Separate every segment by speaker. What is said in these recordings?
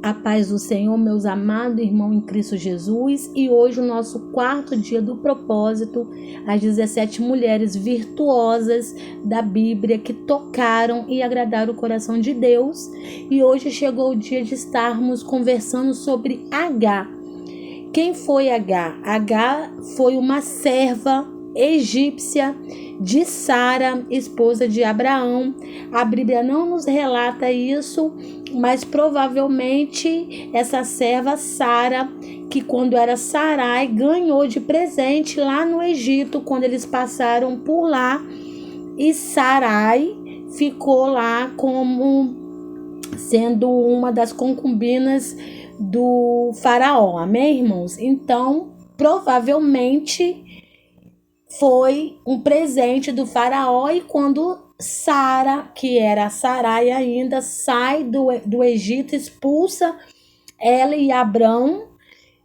Speaker 1: A paz do Senhor, meus amados irmãos em Cristo Jesus, e hoje o nosso quarto dia do propósito, as 17 mulheres virtuosas da Bíblia que tocaram e agradaram o coração de Deus. E hoje chegou o dia de estarmos conversando sobre Agar. Quem foi Agar? Agar foi uma serva egípcia de Sara, esposa de Abraão. A Bíblia não nos relata isso, mas provavelmente essa serva Sara, que quando era Sarai, ganhou de presente lá no Egito, quando eles passaram por lá, e Sarai ficou lá como sendo uma das concubinas do faraó, amém, irmãos? Então, provavelmente foi um presente do faraó, e quando Sara, que era Sarai ainda, sai do Egito, expulsa ela e Abrão,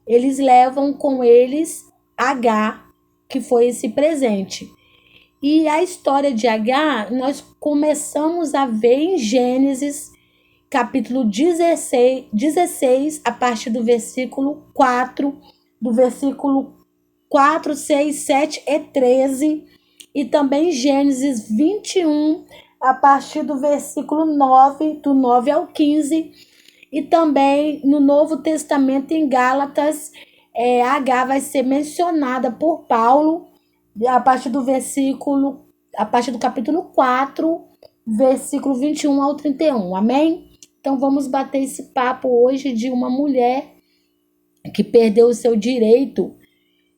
Speaker 1: eles levam com eles Agar, que foi esse presente. E a história de Agar, nós começamos a ver em Gênesis, capítulo 16, a partir do versículo 4, do versículo 4, 6, 7 e 13, e também Gênesis 21, a partir do versículo 9, do 9 ao 15, e também no Novo Testamento em Gálatas, Agar vai ser mencionada por Paulo, a partir do capítulo 4, versículo 21 ao 31, amém? Então vamos bater esse papo hoje de uma mulher que perdeu o seu direito,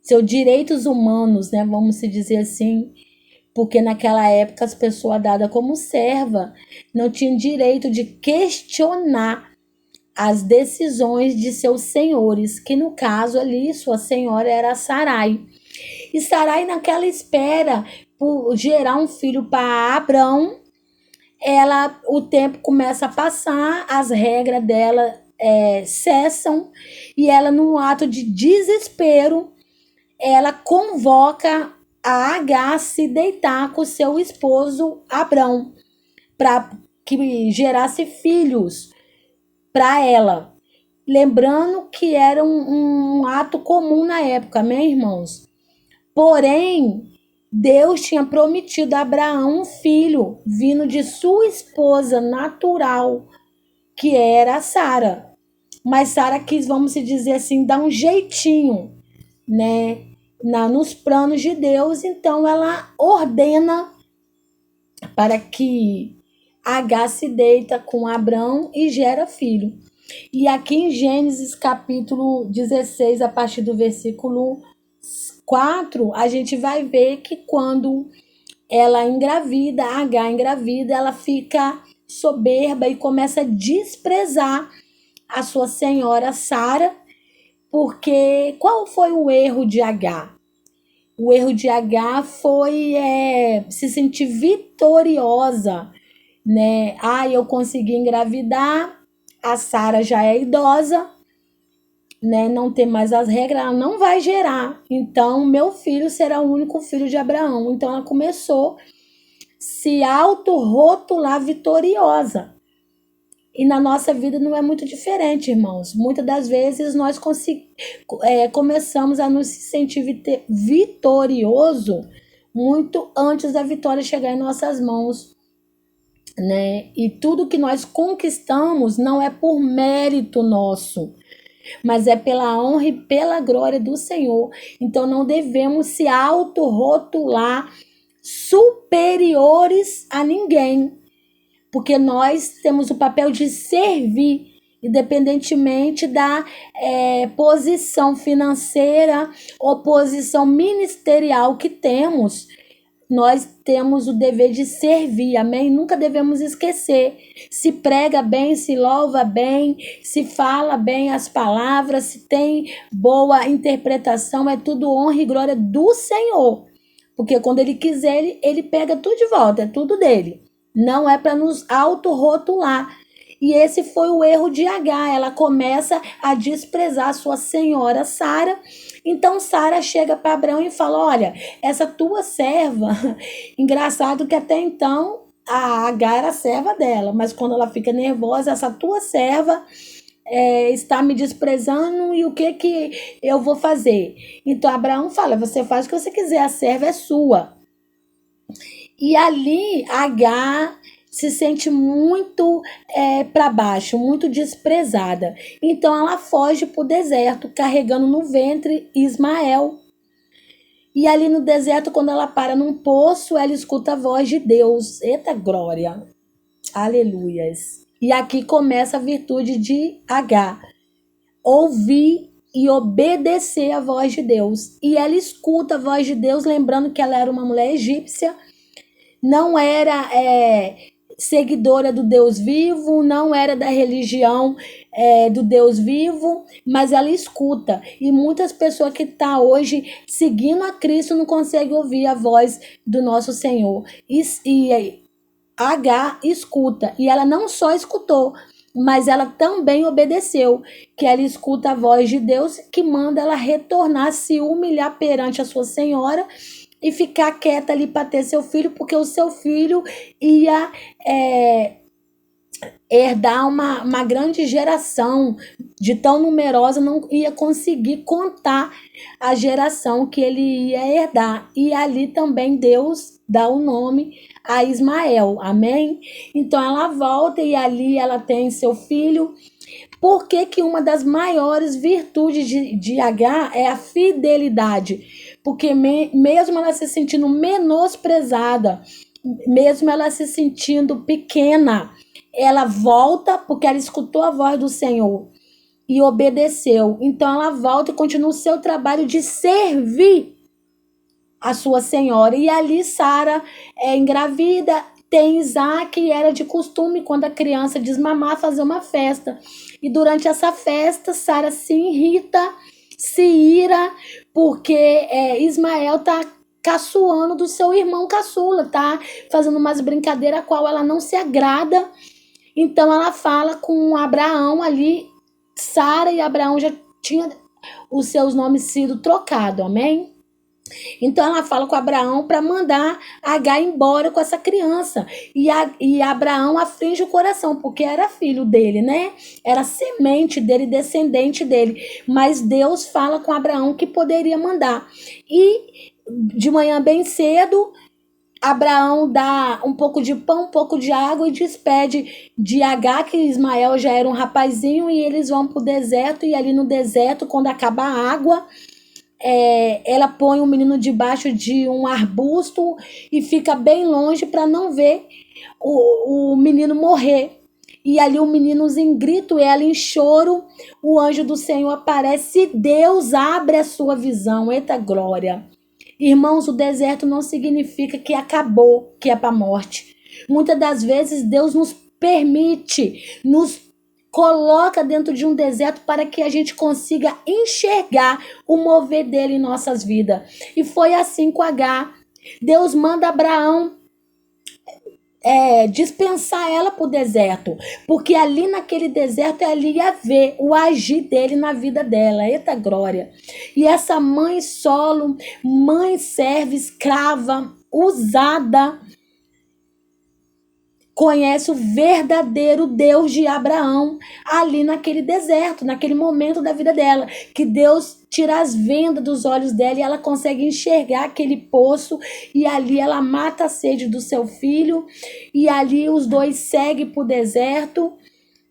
Speaker 1: seus direitos humanos, né? Vamos se dizer assim, porque naquela época as pessoas dadas como serva não tinham direito de questionar as decisões de seus senhores, que no caso ali sua senhora era Sarai. E Sarai, naquela espera por gerar um filho para Abrão, o tempo começa a passar, as regras dela cessam, e ela, num ato de desespero, ela convoca a Agar a se deitar com seu esposo Abrão, para que gerasse filhos para ela. Lembrando que era um ato comum na época, né, irmãos? Porém, Deus tinha prometido a Abraão um filho vindo de sua esposa natural, que era Sara. Mas Sara quis, vamos dizer assim, dar um jeitinho, né, nos planos de Deus. Então ela ordena para que Agar se deita com Abrão e gera filho. E aqui em Gênesis capítulo 16, a partir do versículo 4, a gente vai ver que quando ela engravida, Agar engravida, ela fica soberba e começa a desprezar a sua senhora Sara, porque qual foi o erro de Agar? O erro de Agar foi se sentir vitoriosa, né? Eu consegui engravidar, a Sara já é idosa, né? Não tem mais as regras, ela não vai gerar, então meu filho será o único filho de Abraão. Então ela começou a se auto-rotular vitoriosa. E na nossa vida não é muito diferente, irmãos. Muitas das vezes nós começamos a nos sentir vitorioso muito antes da vitória chegar em nossas mãos, né? E tudo que nós conquistamos não é por mérito nosso, mas é pela honra e pela glória do Senhor. Então não devemos se auto-rotular superiores a ninguém, porque nós temos o papel de servir, independentemente da posição financeira ou posição ministerial que temos. Nós temos o dever de servir, amém? Nunca devemos esquecer. Se prega bem, se louva bem, se fala bem as palavras, se tem boa interpretação, é tudo honra e glória do Senhor. Porque quando Ele quiser, Ele pega tudo de volta, é tudo dele. Não é para nos auto-rotular. E esse foi o erro de Agar. Ela começa a desprezar a sua senhora Sara. Então Sara chega para Abraão e fala: olha, essa tua serva, engraçado que até então a Agar era serva dela, mas quando ela fica nervosa, essa tua serva está me desprezando e o que eu vou fazer? Então Abraão fala, você faz o que você quiser, a serva é sua. E ali Agar se sente muito para baixo, muito desprezada. Então ela foge para o deserto, carregando no ventre Ismael. E ali no deserto, quando ela para num poço, ela escuta a voz de Deus. Eita glória! Aleluias! E aqui começa a virtude de Agar. Ouvir e obedecer a voz de Deus. E ela escuta a voz de Deus, lembrando que ela era uma mulher egípcia, não era seguidora do Deus vivo, não era da religião do Deus vivo, mas ela escuta. E muitas pessoas que estão hoje seguindo a Cristo não conseguem ouvir a voz do nosso Senhor. E Agar escuta. E ela não só escutou, mas ela também obedeceu, que ela escuta a voz de Deus que manda ela retornar, se humilhar perante a sua senhora e ficar quieta ali para ter seu filho, porque o seu filho ia herdar uma grande geração, de tão numerosa, não ia conseguir contar a geração que ele ia herdar. E ali também Deus dá o nome a Ismael, amém? Então ela volta e ali ela tem seu filho. Por que que uma das maiores virtudes de Agar é a fidelidade? Porque mesmo ela se sentindo menosprezada, mesmo ela se sentindo pequena, ela volta porque ela escutou a voz do Senhor e obedeceu. Então ela volta e continua o seu trabalho de servir a sua senhora. E ali Sara é engravida, tem Isaac, e era de costume, quando a criança desmamar, fazer uma festa. E durante essa festa, Sara se irrita, se ira, porque Ismael tá caçoando do seu irmão caçula, tá fazendo umas brincadeiras a qual ela não se agrada. Então ela fala com Abraão ali. Sara e Abraão já tinham os seus nomes sido trocados, amém? Então ela fala com Abraão para mandar Agar embora com essa criança. E Abraão aflige o coração, porque era filho dele, né? Era semente dele, descendente dele. Mas Deus fala com Abraão que poderia mandar. E de manhã bem cedo, Abraão dá um pouco de pão, um pouco de água e despede de Agar, que Ismael já era um rapazinho, e eles vão para o deserto. E ali no deserto, quando acaba a água, ela põe o menino debaixo de um arbusto e fica bem longe para não ver o menino morrer. E ali o menino em grito, ela em choro, o anjo do Senhor aparece e Deus abre a sua visão. Eita glória! Irmãos, o deserto não significa que acabou, que é para a morte. Muitas das vezes Deus nos permite, nos coloca dentro de um deserto para que a gente consiga enxergar o mover dele em nossas vidas. E foi assim com Agar. Deus manda Abraão dispensar ela para o deserto, porque ali naquele deserto ela ia ver o agir dele na vida dela. Eita glória! E essa mãe solo, mãe serva, escrava, usada, conhece o verdadeiro Deus de Abraão ali naquele deserto, naquele momento da vida dela, que Deus tira as vendas dos olhos dela e ela consegue enxergar aquele poço, e ali ela mata a sede do seu filho, e ali os dois seguem para o deserto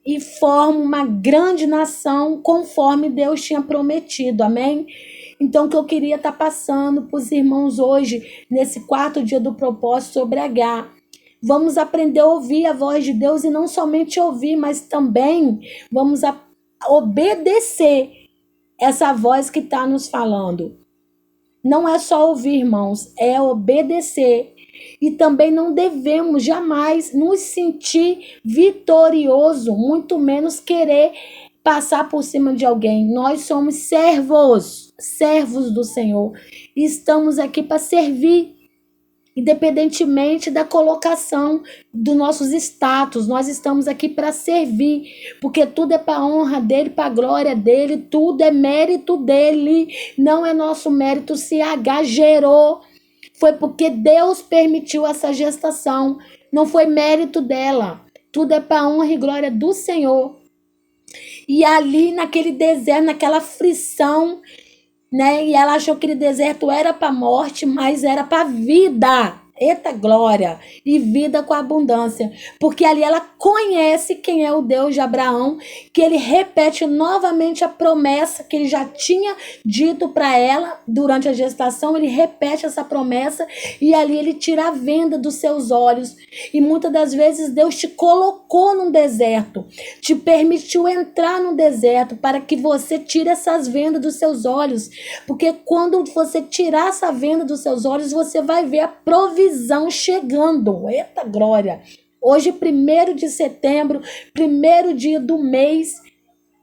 Speaker 1: e formam uma grande nação conforme Deus tinha prometido, amém? Então, o que eu queria estar passando para os irmãos hoje, nesse 4º dia do propósito, sobre Agar. Vamos aprender a ouvir a voz de Deus, e não somente ouvir, mas também vamos obedecer essa voz que está nos falando. Não é só ouvir, irmãos, é obedecer. E também não devemos jamais nos sentir vitorioso, muito menos querer passar por cima de alguém. Nós somos servos do Senhor. E estamos aqui para servir. Independentemente da colocação dos nossos status, nós estamos aqui para servir, porque tudo é para a honra dele, para a glória dele, tudo é mérito dele, não é nosso mérito. Se Agar gerou, foi porque Deus permitiu essa gestação, não foi mérito dela, tudo é para a honra e glória do Senhor. E ali naquele deserto, naquela aflição, né? E ela achou que aquele deserto era para morte, mas era para vida. Eita glória! E vida com abundância. Porque ali ela conhece quem é o Deus de Abraão, que ele repete novamente a promessa que ele já tinha dito para ela durante a gestação. Ele repete essa promessa e ali ele tira a venda dos seus olhos. E muitas das vezes Deus te colocou num deserto, te permitiu entrar no deserto para que você tire essas vendas dos seus olhos. Porque quando você tirar essa venda dos seus olhos, você vai ver a provisão chegando. Eita glória! Hoje, 1º de setembro, primeiro dia do mês,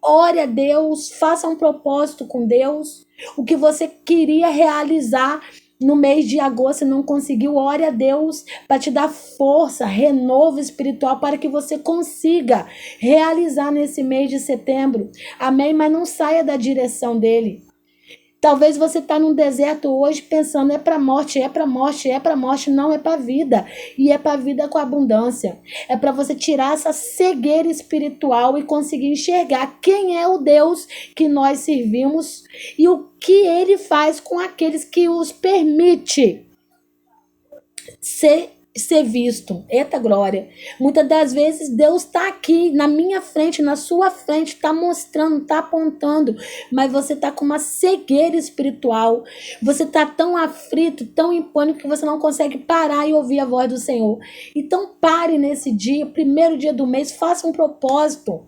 Speaker 1: ore a Deus, faça um propósito com Deus. O que você queria realizar no mês de agosto e não conseguiu, ore a Deus para te dar força, renovo espiritual para que você consiga realizar nesse mês de setembro. Amém? Mas não saia da direção dele. Talvez você está num deserto hoje pensando é para morte, é para morte, é para morte. Não, é para vida. E é para vida com abundância. É para você tirar essa cegueira espiritual e conseguir enxergar quem é o Deus que nós servimos e o que ele faz com aqueles que os permite ser visto. Eita glória! Muitas das vezes Deus está aqui na minha frente, na sua frente, está mostrando, está apontando, mas você está com uma cegueira espiritual. Você está tão aflito, tão em pânico que você não consegue parar e ouvir a voz do Senhor. Então pare nesse dia, 1º dia do mês, faça um propósito.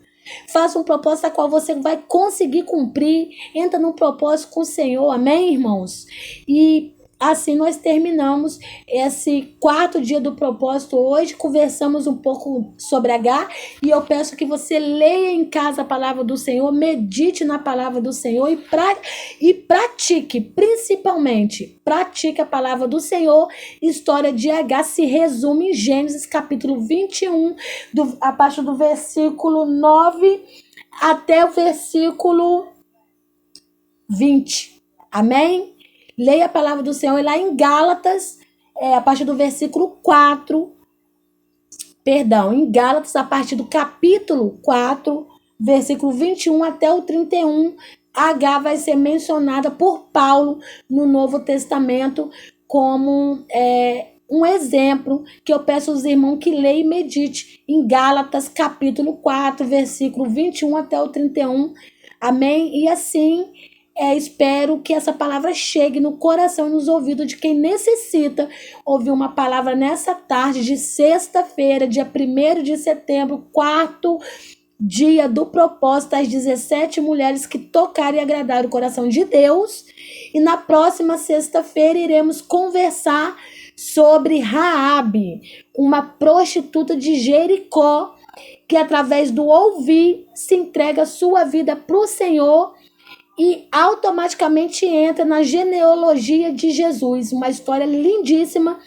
Speaker 1: Faça um propósito a qual você vai conseguir cumprir. Entra num propósito com o Senhor. Amém, irmãos? E assim nós terminamos esse 4º dia do propósito hoje. Conversamos um pouco sobre Agar e eu peço que você leia em casa a palavra do Senhor, medite na palavra do Senhor e pratique, principalmente, pratique a palavra do Senhor. História de Agar se resume em Gênesis capítulo 21, a partir do versículo 9 até o versículo 20. Amém? Leia a palavra do Senhor e lá em Gálatas, a partir do versículo 4, em Gálatas, a partir do capítulo 4, versículo 21 até o 31, Agar vai ser mencionada por Paulo no Novo Testamento como um exemplo que eu peço aos irmãos que leiam e medite em Gálatas, capítulo 4, versículo 21 até o 31. Amém? E assim, espero que essa palavra chegue no coração e nos ouvidos de quem necessita ouvir uma palavra nessa tarde de sexta-feira, dia 1º de setembro, 4º dia do propósito, às 17 mulheres que tocarem e agradaram o coração de Deus. E na próxima sexta-feira iremos conversar sobre Raabe, uma prostituta de Jericó, que através do ouvir se entrega sua vida para o Senhor e automaticamente entra na genealogia de Jesus. Uma história lindíssima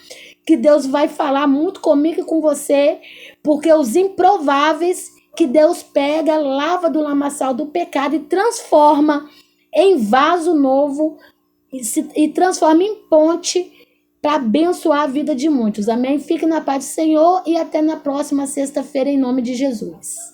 Speaker 1: que Deus vai falar muito comigo e com você, porque os improváveis que Deus pega, lava do lamaçal do pecado e transforma em vaso novo e transforma em ponte para abençoar a vida de muitos. Amém? Fique na paz do Senhor e até na próxima sexta-feira em nome de Jesus.